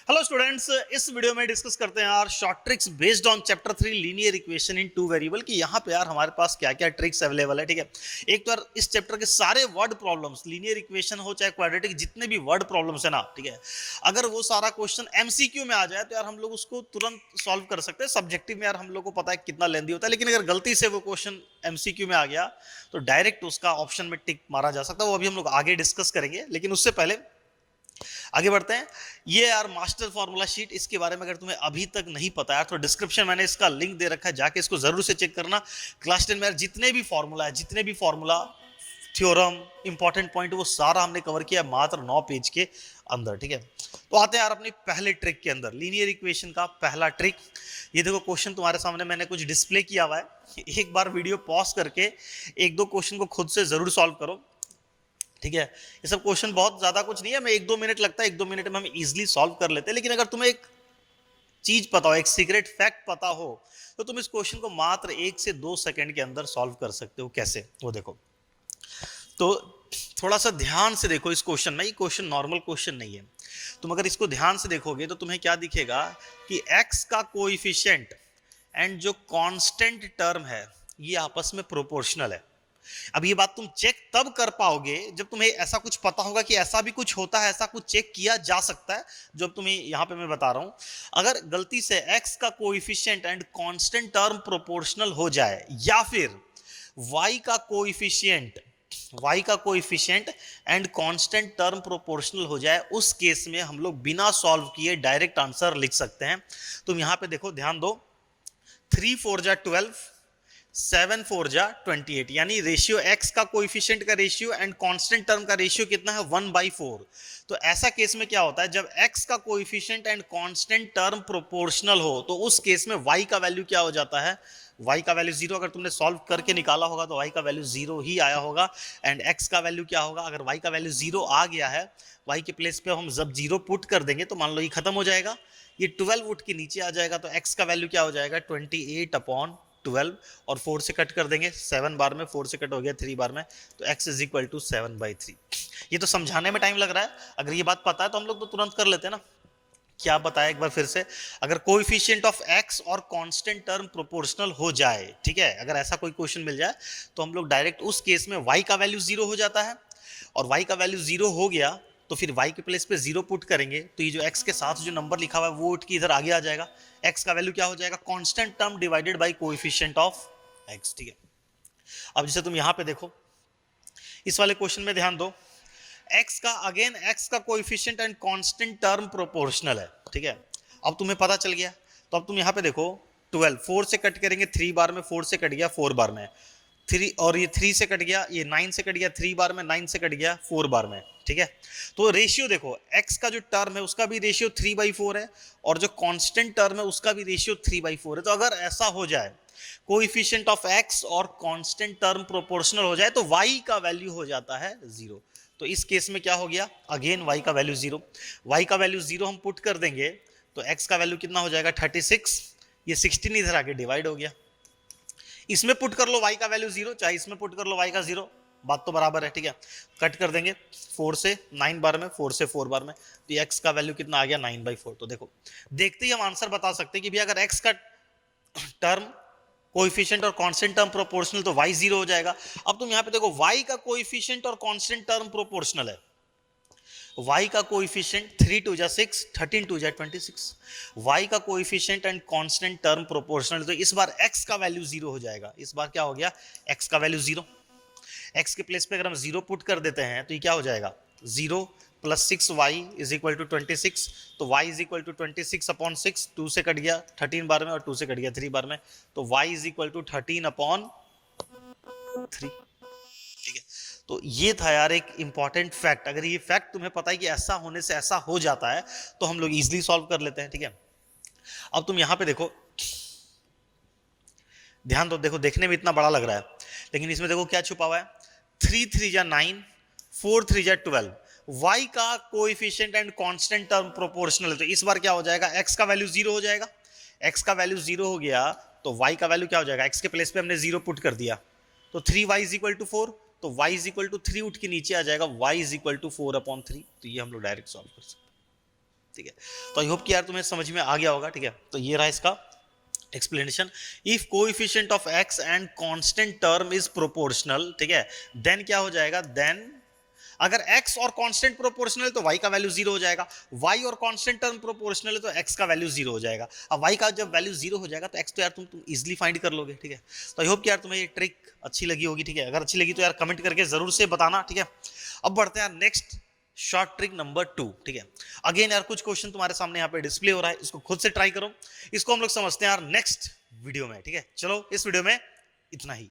Hello students, इस video में discuss करते हैं यार short tricks based on chapter 3 linear equation in two variable कि यहाँ पे यार हमारे पास क्या क्या ट्रिक्स अवेलेबल है। ठीक है, एक तो यार इस चैप्टर के सारे वर्ड प्रॉब्लम्स, लीनियर इक्वेशन हो चाहे क्वाड्रेटिक, जितने भी वर्ड प्रॉब्लम्स है ना, ठीक है, अगर वो सारा क्वेश्चन एमसीक्यू में आ जाए तो यार हम लोग उसको तुरंत सॉल्व कर सकते हैं। सब्जेक्टिव में यार हम लोग को पता है कितना लेंदी होता है, लेकिन अगर गलती से वो क्वेश्चन एमसीक्यू में आ गया तो डायरेक्ट उसका ऑप्शन में टिक मारा जा सकता है। वो अभी हम लोग आगे डिस्कस करेंगे, लेकिन उससे पहले आगे बढ़ते हैं। ये यार मास्टर फॉर्मूला शीट, इसके बारे में अगर तुम्हें अभी तक नहीं पता है तो डिस्क्रिप्शन मैंने इसका लिंक दे रखा है, जाके इसको जरूर से चेक करना। क्लास 10 में यार जितने भी फॉर्मूला है, जितने भी फॉर्मूला, थ्योरम, इंपॉर्टेंट पॉइंट, वो सारा हमने कवर किया मात्र 9 पेज के अंदर। ठीक है, तो आते हैं यार अपनी पहले ट्रिक के अंदर, लीनियर इक्वेशन का पहला ट्रिक। ये देखो क्वेश्चन तुम्हारे सामने मैंने कुछ डिस्प्ले किया हुआ है, एक बार वीडियो पॉज करके एक दो क्वेश्चन को खुद से जरूर सॉल्व करो। ठीक है, ये सब क्वेश्चन बहुत ज्यादा कुछ नहीं है, मैं 1-2 मिनट लगता है, 1-2 मिनट में हम इजीली सॉल्व कर लेते हैं। लेकिन अगर तुम्हें एक चीज पता हो, एक सीक्रेट फैक्ट पता हो, तो तुम इस क्वेश्चन को मात्र 1 से 2 सेकंड के अंदर सॉल्व कर सकते हो। कैसे, वो देखो। तो थोड़ा सा ध्यान से देखो इस क्वेश्चन में। ये क्वेश्चन नॉर्मल क्वेश्चन नहीं है। तुम अगर इसको ध्यान से देखोगे तो तुम्हें क्या दिखेगा कि x का कोएफिशिएंट एंड जो कांस्टेंट टर्म है ये आपस में प्रोपोर्शनल है। अब ये बात तुम चेक तब कर पाओगे जब तुम्हें ऐसा कुछ पता होगा कि ऐसा भी कुछ होता है, ऐसा कुछ चेक किया जा सकता है, जो तुम्हें यहां पे मैं बता रहा हूं। अगर गलती से x का coefficient and constant term proportional हो जाए, या फिर y का coefficient and constant term proportional हो जाए, उस केस में हम लोग बिना सॉल्व किए डायरेक्ट आंसर लिख सकते हैं। तुम यहां पे देखो, ध्यान दो। 3 4 जा 12, 7 4 जा 28, यानी रेशियो x का कोएफिशिएंट का रेशियो एंड कांस्टेंट टर्म का रेशियो कितना है, 1/4। तो ऐसा केस में क्या होता है, जब x का coefficient and constant term proportional हो तो उस केस में y का वैल्यू क्या हो जाता है, y का वैल्यू 0। अगर तुमने सॉल्व करके निकाला होगा तो y का वैल्यू 0 ही आया होगा। एंड x का वैल्यू क्या होगा, अगर y का वैल्यू 0 आ गया है, y के प्लेस पे हम जब 0 पुट कर देंगे तो मान लो ये खत्म हो जाएगा, ये 12 उठ के नीचे आ जाएगा, तो x का वैल्यू क्या हो जाएगा, 28/12। और 4 से कट कर देंगे, 7 बार में 4 से कट हो गया 3 बार में, तो x इज इक्वल टू 7/3। ये तो समझाने में टाइम लग रहा है, अगर ये बात पता है तो हम लोग तो तुरंत कर लेते हैं ना। क्या बताया एक बार फिर से, अगर कोएफिशिएंट ऑफ x और कांस्टेंट टर्म प्रोपोर्शनल हो जाए, ठीक है, अगर ऐसा कोई क्वेश्चन मिल जाए तो हम लोग डायरेक्ट उस केस में y का वैल्यू 0 हो जाता है। और y का वैल्यू 0 हो गया तो फिर y के प्लेस पे 0 पुट करेंगे, तो ये जो x के साथ जो नंबर लिखा हुआ है वो उठ के इधर आगे आ जाएगा। x का वैल्यू क्या हो जाएगा, constant term divided by coefficient of x। ठीक है, अब जैसे तुम यहां पे देखो, इस वाले क्वेश्चन में ध्यान दो। x का coefficient and constant term proportional है। ठीक है, अब तुम्हें पता चल गया, तो अब तुम यहां पे देखो, 12 4 से कट करेंगे 3 बार में, 4 से कट गया 4 बार में, 3, और ये 3 से कट गया, ये 9 से कट गया 3 बार में, 9 से कट गया 4 बार में। ठीक है, तो रेशियो देखो, x का जो टर्म है उसका भी रेशियो 3/4 है, और जो कांस्टेंट टर्म है उसका भी रेशियो 3/4 है। तो अगर ऐसा हो जाए, कोएफिशिएंट ऑफ x और कांस्टेंट टर्म प्रोपोर्शनल हो जाए, तो y का वैल्यू हो जाता है 0। तो इस केस में क्या हो गया, अगेन y का वैल्यू 0, y का वैल्यू 0 हम पुट कर देंगे तो x का वैल्यू कितना हो जाएगा, 36। ये 16 इधर आके डिवाइड हो गया, इसमें पुट कर लो y का वैल्यू 0, चाहे इसमें पुट कर लो y का 0, बात तो बराबर है। ठीक है, कट कर देंगे 4 से 9 बार में, 4 से 4 बार में, तो x का वैल्यू कितना आ गया, 9/4। तो देखो, देखते ही हम आंसर बता सकते हैं कि भैया अगर x का टर्म कोएफिशिएंट और कांस्टेंट टर्म प्रोपोर्शनल तो y 0 हो जाएगा। अब तुम यहां पे देखो, y का कोएफिशिएंट और कांस्टेंट टर्म प्रोपोर्शनल है, y का कोएफिशिएंट 3 2 जा 6, 13 2 जा 26, y का coefficient and constant term proportional, तो इस बार x का वैल्यू 0 हो जाएगा। इस बार क्या हो गया, x का वैल्यू 0, x के प्लेस पे अगर हम 0 पुट कर देते हैं तो ये क्या हो जाएगा, 0 + 6y = 26, तो y = 26/6, 2 से कट गया 13 बार में और 2 से कट गया 3 बार में, तो y = 13/3। ठीक है, तो ये था यार एक इंपॉर्टेंट फैक्ट। अगर ये फैक्ट तुम्हें पता है कि ऐसा होने से ऐसा हो जाता है तो हम लोग इजीली सॉल्व कर लेते हैं। ठीक है, अब तुम यहां पे देखो, ध्यान दो, देखो देखने में इतना बड़ा लग रहा है, लेकिन इसमें देखो क्या छुपा हुआ है, 3 3 जा 9, 4 3 जा 12, y का coefficient and constant term proportional है, तो इस बार क्या हो जाएगा, x का वैल्यू 0 हो जाएगा। x का वैल्यू 0 हो गया तो y का वैल्यू क्या हो जाएगा, x के प्लेस पे हमने 0 पुट कर दिया, तो 3y = 4, तो y = 3 उठ के नीचे आ जाएगा, y = 4/3। तो ये हम लोग डायरेक्ट सॉल्व कर सकते हैं। ठीक है। तो आई होप कि यार तुम्हें समझ में आ गया होगा, ठीक है। तो ये रहा इसका explanation. If coefficient of x and constant term is proportional, ठीक है, देन क्या हो जाएगा, देन अगर x और कांस्टेंट प्रोपोर्शनल है तो y का वैल्यू जीरो हो जाएगा, y और कांस्टेंट टर्म प्रोपोर्शनल है तो x का वैल्यू जीरो हो जाएगा। अब y का जब वैल्यू जीरो हो जाएगा तो x तो यार तुम इजीली फाइंड कर लोगे, ठीक है। तो आई होप कि यार तुम्हें ये ट्रिक अच्छी लगी होगी, ठीक है। अगर अच्छी लगी तो यार कमेंट करके जरूर से बताना, ठीक है। अब बढ़ते हैं नेक्स्ट शॉर्ट ट्रिक नंबर 2, ठीक है। अगेन यार कुछ क्वेश्चन तुम्हारे सामने यहाँ पे डिस्प्ले हो रहा है, इसको खुद से ट्राई करो। इसको हम लोग समझते हैं यार नेक्स्ट वीडियो में, ठीक है। चलो इस वीडियो में इतना ही।